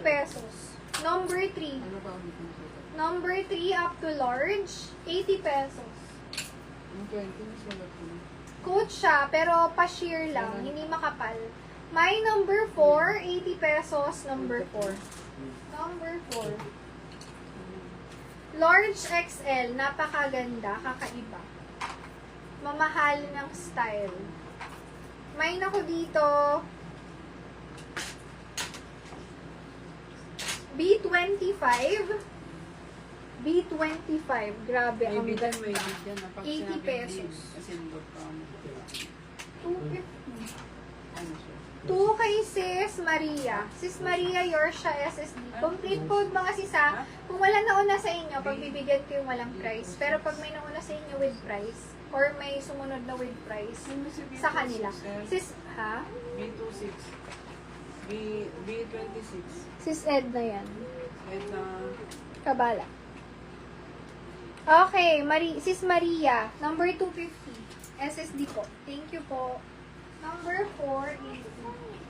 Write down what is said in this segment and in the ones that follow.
pesos. Number 3. Ano ba ang difference? Number 3 up to large, 80 pesos. Yung 20, mas malaki. Coach siya, pero pa-sheer lang, hindi makapal. My number 4, 80 pesos, number 4. Number 4. Large XL, napakaganda, kakaiba. Mamahal ng style. May ako dito, B25. B25, grabe, ang May bidan, ganda. may bidan. 80 pesos. Kasi look, 250. ano siya? 2 kay Sis Maria. Sis Maria, yours siya, SSD. Complete code mga sis ha. Kung wala nauna sa inyo, pagbibigyan ko yung walang price. Pero pag may nauna sa inyo with price, or may sumunod na with price, sa kanila. Sis, ha? B26. B26. Sis Ed na yan. At Kabala. Okay, Sis Maria, number 250. SSD po. Thank you po. Number 4 is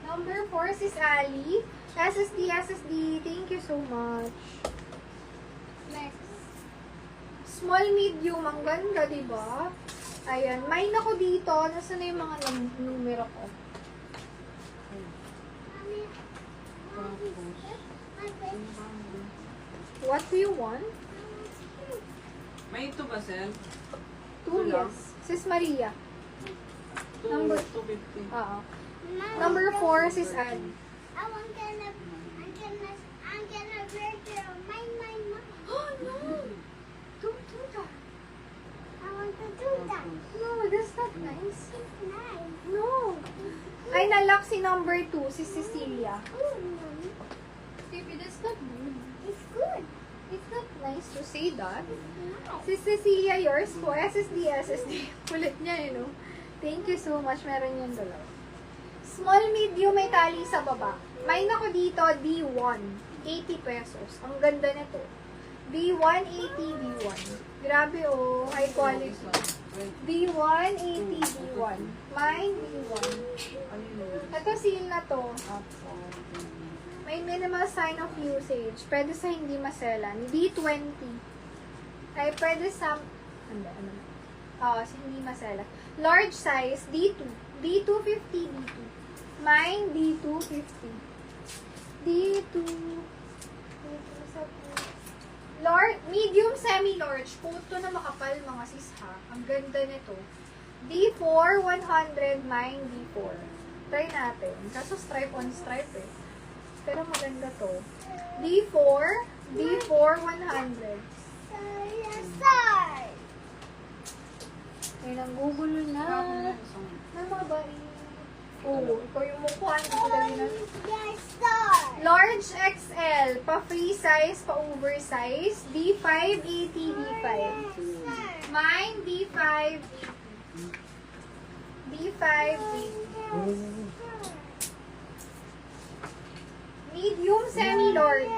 number 4, Sis Ali. SSD. Thank you so much. Next. Small, medium. Ang ganda, diba? Ayan. Mine ako dito. Nasaan na yung mga numero ko? What do you want? may ito ba, Sel? 2, yes. Sis Maria. Number 250. Oo. Number 4, Sis Ali. I'm gonna break your mine. Oh, no! Don't do that. I want to do that. No, that's not nice. It's nice. No. Ay, nalock si number 2, si Cecilia. Good, Mommy. Baby, that's not good. It's good. It's not nice to say that. Nice. Si Cecilia, yours po. SSD. Kulit niya, no? Thank you so much. Meron yung dalawa. Small, medium, may tali sa baba. Mine ako dito, D1. 80 pesos. Ang ganda nito. D1, 80, D1. Grabe, oh. High quality. D1, 80, D1. Mine, D1. Ito, seal na to. May minimal sign of usage. Pwede sa hindi maselan. D20. Ay, pwede sa... Ano? Sa hindi maselan. Large size, D2. D250, D2. Mine, D250. D2. Large, medium, semi-large. Puto na makapal, mga sis ha. Ang ganda nito. D4, 100. Mine, D4. Try natin. Kaso stripe on stripe eh. Pero maganda to. D4, 100. Sorry. Ay, nanggugulo na. Na mga bari. Oo, ikaw yung mukha. Hindi ko lagi na. Yes, sir. Large XL, pa-free size, pa-oversize. D5, 80, D5. Mine, D5, 80. D5, 80. Medium, semi-large.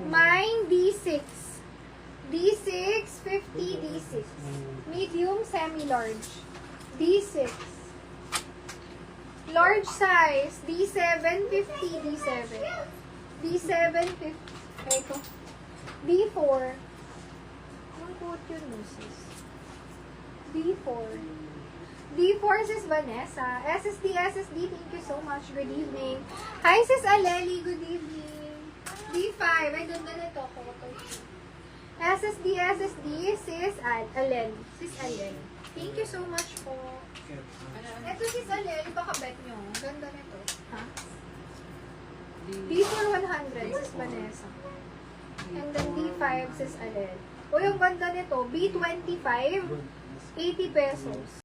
Mine, D6. D6, 50, D6. Medium, semi-large. D6. Large size, D7, 50, D7. D7, 50. Ito. D4. Anong quote yun, sis? D4. D4, sis Vanessa. SSD, thank you so much. Good evening. Hi, sis Aleli. Good evening. D5. Ay, ganda na ito. SSD, sis Aleli. Sis Aleli. Thank you so much po. Ito sis Aleli, baka bet nyo. Ganda nito. Ha? D4 100, sis Vanessa. And then D5, sis Aleli. O yung ganda nito, B25, 80 pesos.